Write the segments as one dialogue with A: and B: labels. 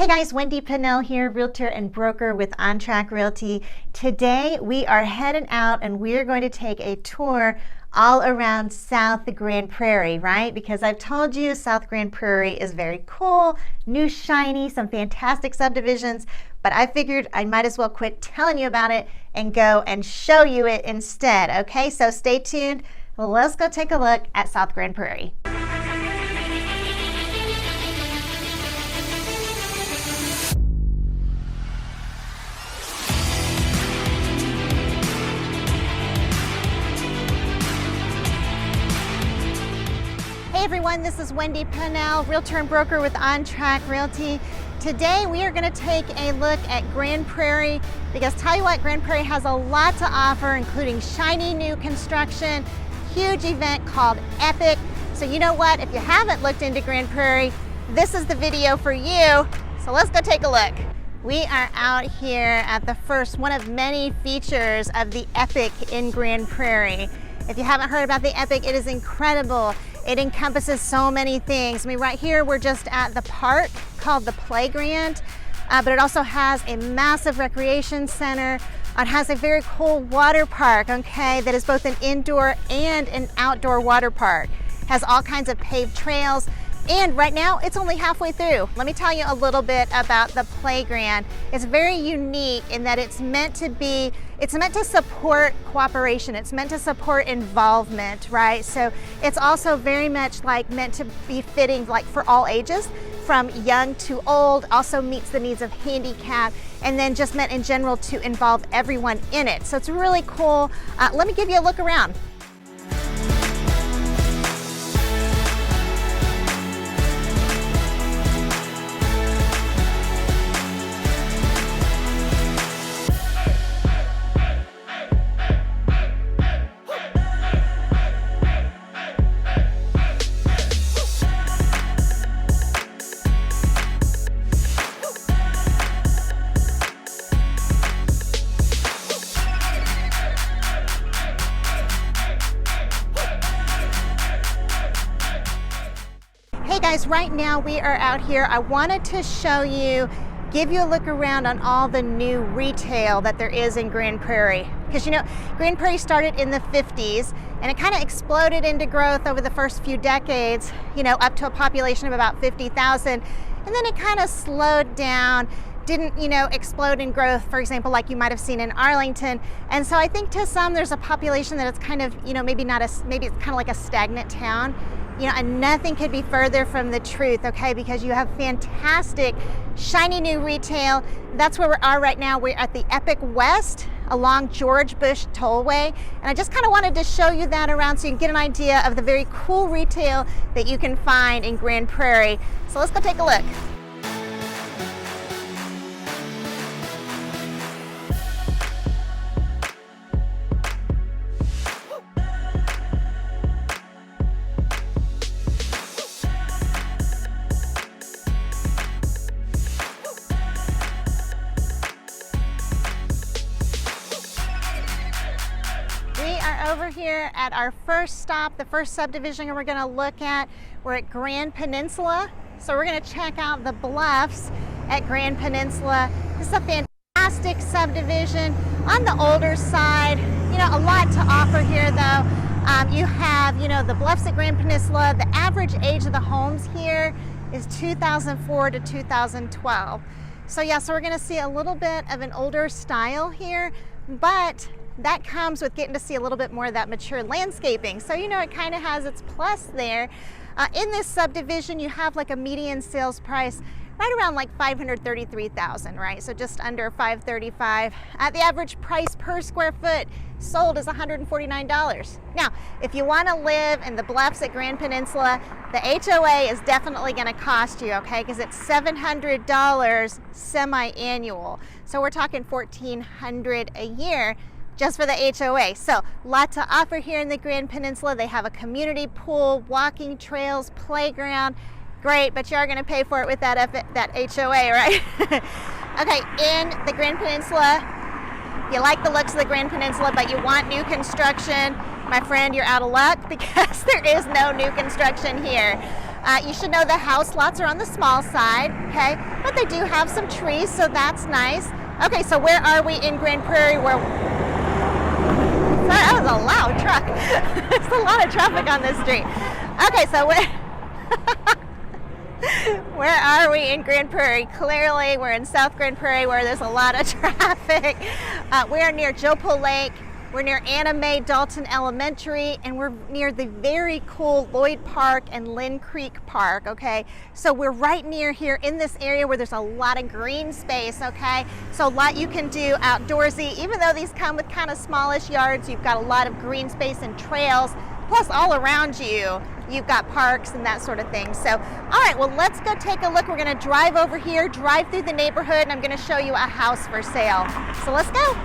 A: Hey guys, Wendy Pinnell here, realtor and broker with On Track Realty. Today we are heading out and we're going to take a tour all around South Grand Prairie, right? Because I've told you South Grand Prairie is very cool, new, shiny, some fantastic subdivisions, but I figured I might as well quit telling you about it and go and show you it instead, okay? So stay tuned. Let's go take a look at South Grand Prairie. Hey everyone, this is Wendy Pinnell, realtor and broker with On Track Realty. Today we are going to take a look at Grand Prairie because tell you what, Grand Prairie has a lot to offer, including shiny new construction, huge event called Epic. So you know what, if you haven't looked into Grand Prairie, this is the video for you. So let's go take a look. We are out here at the first one of many features of the Epic in Grand Prairie. If you haven't heard about the Epic, it is incredible. It encompasses so many things. I mean, right here, we're just at the park called the Playgrand, but it also has a massive recreation center. It has a very cool water park, okay, that is both an indoor and an outdoor water park. It has all kinds of paved trails, and right now, it's only halfway through. Let me tell you a little bit about the Playgrand. It's very unique in that it's meant to support cooperation. It's meant to support involvement, right? So it's also very much like meant to be fitting like for all ages, from young to old, also meets the needs of handicap, and then just meant in general to involve everyone in it. So it's really cool. Let me give you a look around. Hey guys, right now we are out here. I wanted to show you, give you a look around on all the new retail that there is in Grand Prairie. Because you know, Grand Prairie started in the 50s and it kind of exploded into growth over the first few decades, you know, up to a population of about 50,000. And then it kind of slowed down, didn't, you know, explode in growth, for example, like you might have seen in Arlington. And so I think to some there's a population that it's kind of, you know, maybe it's kind of like a stagnant town. You know, and nothing could be further from the truth, okay? Because you have fantastic, shiny new retail. That's where we are right now. We're at the Epic West along George Bush Tollway. And I just kind of wanted to show you that around so you can get an idea of the very cool retail that you can find in Grand Prairie. So let's go take a look. Over here at our first stop, the first subdivision we're going to look at, we're at Grand Peninsula. So we're going to check out the Bluffs at Grand Peninsula. This is a fantastic subdivision on the older side. You know, a lot to offer here though. You have, you know, the Bluffs at Grand Peninsula. The average age of the homes here is 2004 to 2012. So yeah, so we're going to see a little bit of an older style here, but that comes with getting to see a little bit more of that mature landscaping. So, you know, it kind of has its plus there. In this subdivision, you have like a median sales price right around like $533,000, right? So just under $535. The average price per square foot sold is $149. Now, if you want to live in the Bluffs at Grand Peninsula, the HOA is definitely going to cost you, okay? Because it's $700 semi-annual. So we're talking $1,400 a year just for the HOA. So, lot to offer here in the Grand Peninsula. They have a community pool, walking trails, playground. Great, but you are going to pay for it with that HOA, right? Okay, in the Grand Peninsula, you like the looks of the Grand Peninsula, but you want new construction, my friend, you're out of luck because there is no new construction here. You should know the house lots are on the small side, okay? But they do have some trees, so that's nice. Okay, so where are we in Grand Prairie? That was a loud truck. There's a lot of traffic on this street. Okay, so where are we in Grand Prairie? Clearly, we're in South Grand Prairie where there's a lot of traffic. We are near Jopol Lake. We're near Anna Mae Dalton Elementary, and we're near the very cool Loyd Park and Lynn Creek Park, okay? So we're right near here in this area where there's a lot of green space, okay? So a lot you can do outdoorsy. Even though these come with kind of smallish yards, you've got a lot of green space and trails. Plus all around you, you've got parks and that sort of thing. So, all right, well, let's go take a look. We're gonna drive over here, drive through the neighborhood, and I'm gonna show you a house for sale. So let's go.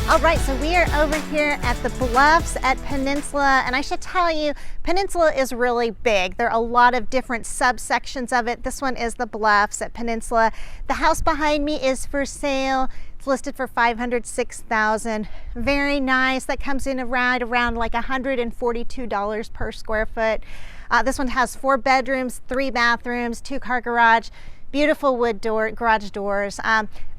A: All right, so we are over here at the Bluffs at Peninsula, and I should tell you, Peninsula is really big. There are a lot of different subsections of it. This one is the Bluffs at Peninsula. The house behind me is for sale. It's listed for $506,000. Very nice. That comes in around like $142 per square foot. This one has 4 bedrooms, 3 bathrooms, 2-car garage, beautiful wood garage doors,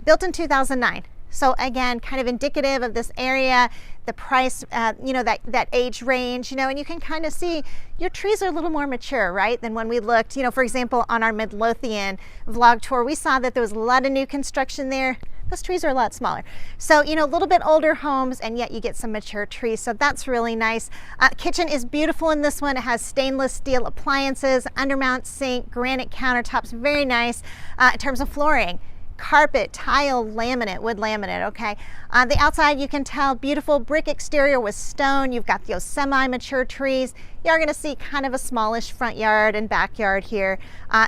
A: built in 2009. So again, kind of indicative of this area, the price, you know, that age range, you know, and you can kind of see your trees are a little more mature, right, than when we looked, you know, for example, on our Midlothian vlog tour, we saw that there was a lot of new construction there. Those trees are a lot smaller. So, you know, a little bit older homes, and yet you get some mature trees. So that's really nice. Kitchen is beautiful in this one. It has stainless steel appliances, undermount sink, granite countertops, very nice. In terms of flooring, carpet, tile, laminate, wood laminate, okay? On the outside, you can tell beautiful brick exterior with stone. You've got those semi-mature trees. You are gonna see kind of a smallish front yard and backyard here.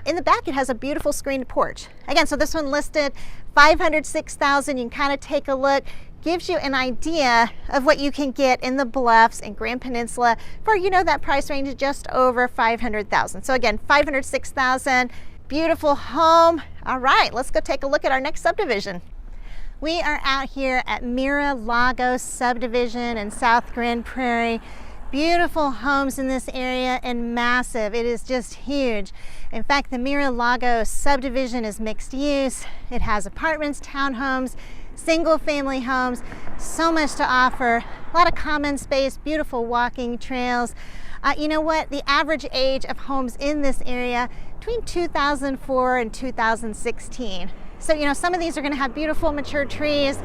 A: In the back, it has a beautiful screened porch. Again, so this one listed $506,000. You can kind of take a look. Gives you an idea of what you can get in the Bluffs and Grand Peninsula for, you know, that price range just over $500,000. So again, $506,000. Beautiful home. All right, let's go take a look at our next subdivision. We are out here at Mira Lagos subdivision in South Grand Prairie. Beautiful homes in this area and massive. It is just huge. In fact, the Mira Lagos subdivision is mixed use. It has apartments, townhomes, single family homes, so much to offer. A lot of common space, beautiful walking trails. You know what? The average age of homes in this area between 2004 and 2016. So, you know, some of these are going to have beautiful mature trees,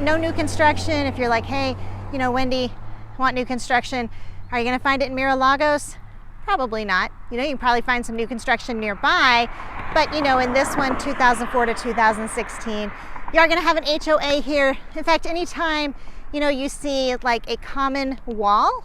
A: no new construction. If you're like, hey, you know, Wendy, I want new construction, are you going to find it in Mira Lagos? Probably not. You know, you can probably find some new construction nearby, but you know, in this one, 2004 to 2016, you are going to have an HOA here. In fact, anytime, you know, you see like a common wall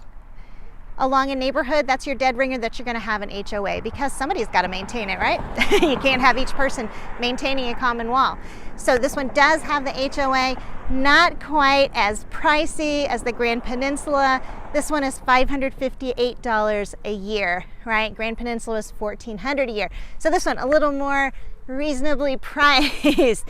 A: along a neighborhood, that's your dead ringer that you're going to have an HOA, because somebody's got to maintain it, right? You can't have each person maintaining a common wall. So this one does have the HOA, not quite as pricey as the Grand Peninsula. This one is $558 a year, right? Grand Peninsula is $1,400 a year. So this one a little more reasonably priced.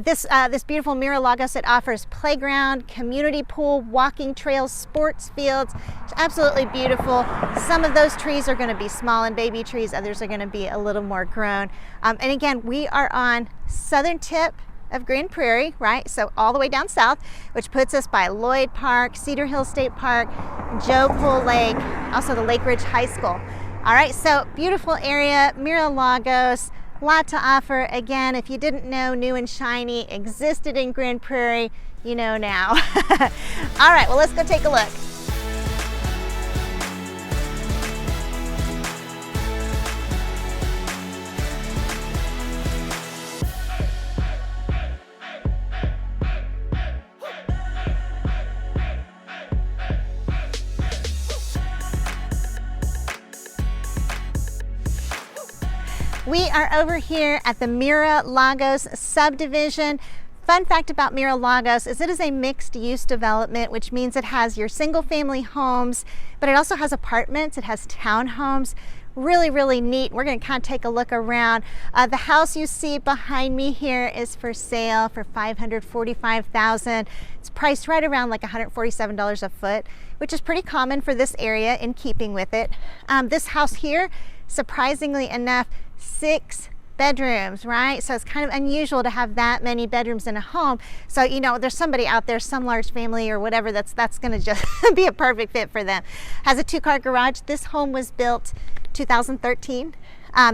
A: This beautiful Mira Lagos, it offers playground, community pool, walking trails, sports fields. It's absolutely beautiful. Some of those trees are going to be small and baby trees. Others are going to be a little more grown. And again, we are on southern tip of Grand Prairie, right? So all the way down south, which puts us by Loyd Park, Cedar Hill State Park, Jopol Lake, also the Lake Ridge High School. All right, so beautiful area, Mira Lagos. Lot to offer. Again, if you didn't know, new and shiny existed in Grand Prairie, you know now. All right, well, let's go take a look. We are over here at the Mira Lagos subdivision. Fun fact about Mira Lagos is it is a mixed-use development, which means it has your single-family homes, but it also has apartments, it has townhomes. Really, really neat. We're going to kind of take a look around. The house you see behind me here is for sale for $545,000. It's priced right around like $147 a foot, which is pretty common for this area in keeping with it. This house here, surprisingly enough, 6 bedrooms, right? So it's kind of unusual to have that many bedrooms in a home. So, you know, there's somebody out there, some large family or whatever, that's going to just be a perfect fit for them. Has a 2-car garage. This home was built 2013.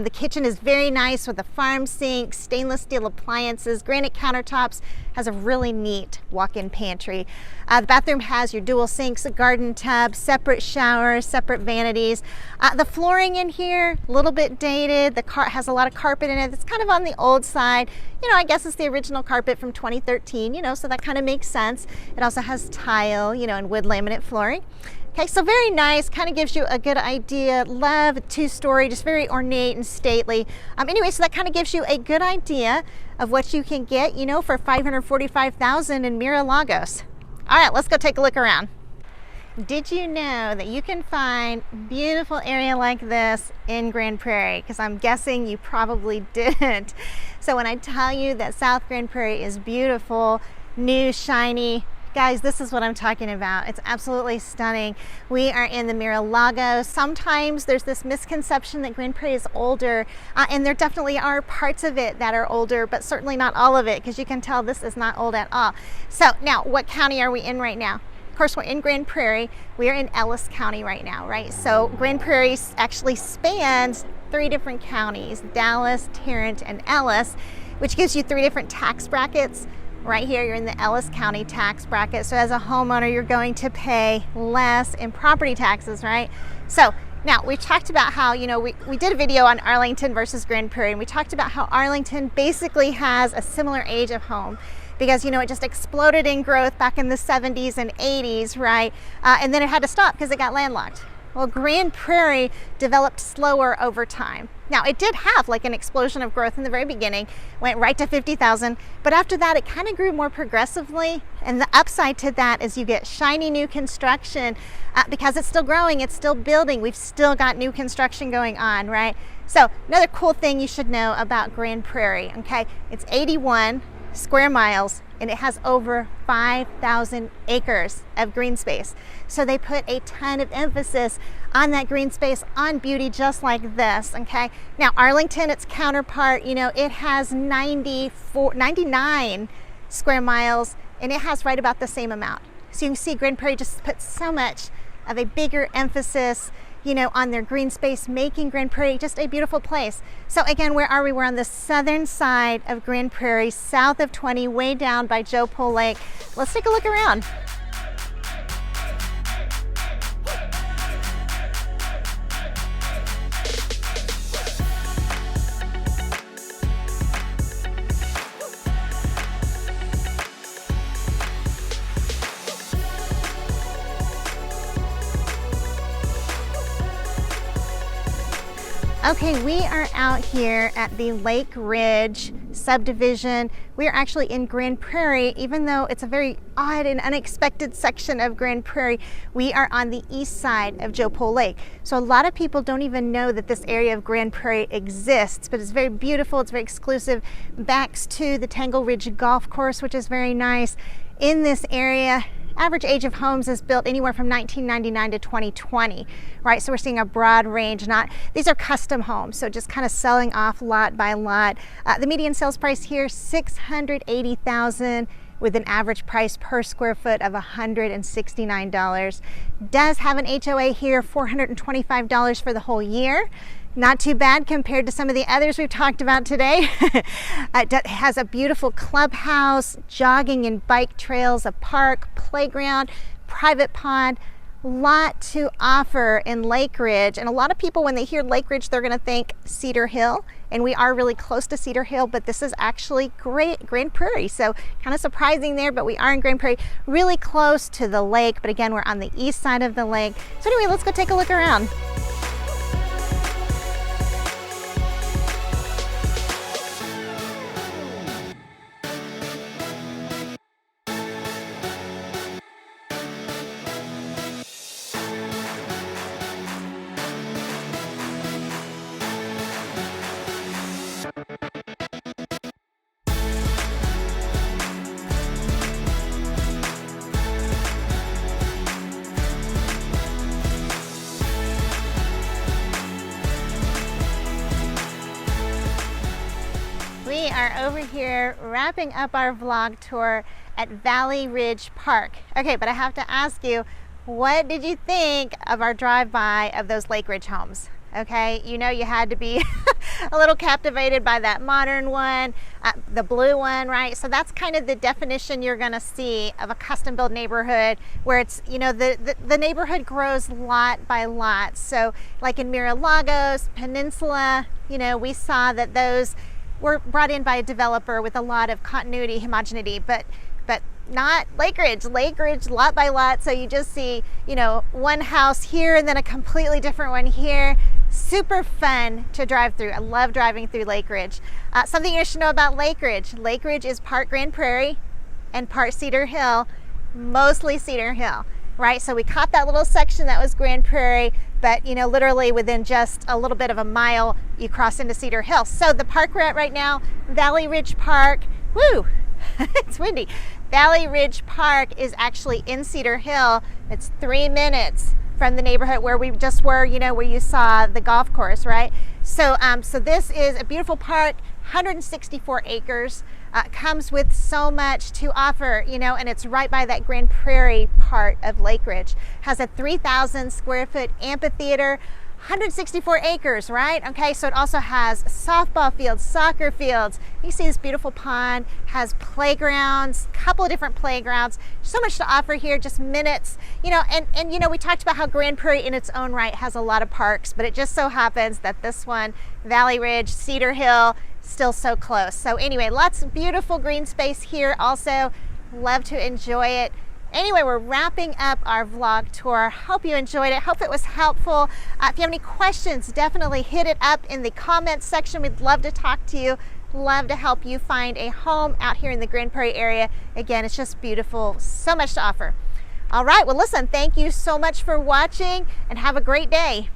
A: The kitchen is very nice with a farm sink, stainless steel appliances, granite countertops, has a really neat walk-in pantry. The bathroom has your dual sinks, a garden tub, separate showers, separate vanities. The flooring in here, a little bit dated. The car has a lot of carpet in it. It's kind of on the old side. You know, I guess it's the original carpet from 2013, you know, so that kind of makes sense. It also has tile, you know, and wood laminate flooring. Okay, so very nice, kind of gives you a good idea. Love, 2-story, just very ornate and stately. Anyway, so that kind of gives you a good idea of what you can get, you know, for $545,000 in Mira Lagos. All right, let's go take a look around. Did you know that you can find a beautiful area like this in Grand Prairie? Because I'm guessing you probably didn't. So when I tell you that South Grand Prairie is beautiful, new, shiny, guys, this is what I'm talking about. It's absolutely stunning. We are in the Mira Lagos. Sometimes there's this misconception that Grand Prairie is older, and there definitely are parts of it that are older, but certainly not all of it, because you can tell this is not old at all. So now, what county are we in right now? Of course, we're in Grand Prairie. We are in Ellis County right now, right? So Grand Prairie actually spans 3 different counties, Dallas, Tarrant, and Ellis, which gives you 3 different tax brackets. Right here, you're in the Ellis County tax bracket. So as a homeowner, you're going to pay less in property taxes, right? So now we talked about how, you know, we did a video on Arlington versus Grand Prairie, and we talked about how Arlington basically has a similar age of home because, you know, it just exploded in growth back in the 70s and 80s, right? And then it had to stop because it got landlocked. Well, Grand Prairie developed slower over time. Now, it did have like an explosion of growth in the very beginning, went right to 50,000, but after that, it kind of grew more progressively. And the upside to that is you get shiny new construction because it's still growing, it's still building. We've still got new construction going on, right? So another cool thing you should know about Grand Prairie, okay? It's 81 square miles, and it has over 5,000 acres of green space. So they put a ton of emphasis on that green space, on beauty, just like this, okay? Now, Arlington, its counterpart, you know, it has 99 square miles, and it has right about the same amount. So you can see Grand Prairie just puts so much of a bigger emphasis, you know, on their green space, making Grand Prairie just a beautiful place. So again, where are we? We're on the southern side of Grand Prairie, south of 20, way down by Joe Pool Lake. Let's take a look around. Okay, we are out here at the Lake Ridge subdivision. We are actually in Grand Prairie, even though it's a very odd and unexpected section of Grand Prairie. We are on the east side of Joe Pool Lake. So a lot of people don't even know that this area of Grand Prairie exists, but it's very beautiful, it's very exclusive. Backs to the Tangle Ridge Golf Course, which is very nice. In this area, average age of homes is built anywhere from 1999 to 2020, right? So we're seeing a broad range. These are custom homes, so just kind of selling off lot by lot. The median sales price here, $680,000, with an average price per square foot of $169. Does have an HOA here, $425 for the whole year. Not too bad compared to some of the others we've talked about today. It has a beautiful clubhouse, jogging and bike trails, a park, playground, private pond, lot to offer in Lake Ridge. And a lot of people, when they hear Lake Ridge, they're gonna think Cedar Hill, and we are really close to Cedar Hill, but this is actually Grand Prairie. So kind of surprising there, but we are in Grand Prairie, really close to the lake. But again, we're on the east side of the lake. So anyway, let's go take a look around. are over here wrapping up our vlog tour at Valley Ridge Park. Okay, but I have to ask you, what did you think of our drive-by of those Lake Ridge homes? Okay, you know you had to be a little captivated by that modern one, the blue one, right? So that's kind of the definition you're gonna see of a custom built neighborhood where it's, you know, the neighborhood grows lot by lot. So like in Mira Lagos, Peninsula, you know, we saw that those were brought in by a developer with a lot of continuity, homogeneity, but not Lake Ridge. Lake Ridge, lot by lot. So you just see, you know, one house here and then a completely different one here. Super fun to drive through. I love driving through Lake Ridge. Something you should know about Lake Ridge. Lake Ridge is part Grand Prairie and part Cedar Hill, mostly Cedar Hill, right? So we caught that little section that was Grand Prairie, but you know, literally within just a little bit of a mile, you cross into Cedar Hill. So the park we're at right now, Valley Ridge Park, woo, it's windy. Valley Ridge Park is actually in Cedar Hill. It's 3 minutes from the neighborhood where we just were, you know, where you saw the golf course, right? So, so this is a beautiful park, 164 acres, comes with so much to offer, you know, and it's right by that Grand Prairie part of Lake Ridge. Has a 3,000 square foot amphitheater, 164 acres, right? Okay, so it also has softball fields, soccer fields. You see this beautiful pond, has playgrounds, couple of different playgrounds. So much to offer here, just minutes. You know, and you know, we talked about how Grand Prairie in its own right has a lot of parks, but it just so happens that this one, Valley Ridge, Cedar Hill, still so close. So anyway, lots of beautiful green space here also. Love to enjoy it. Anyway, we're wrapping up our vlog tour. Hope you enjoyed it. Hope it was helpful. If you have any questions, definitely hit it up in the comments section. We'd love to talk to you. Love to help you find a home out here in the Grand Prairie area. Again, it's just beautiful. So much to offer. All right, well, listen, thank you so much for watching and have a great day.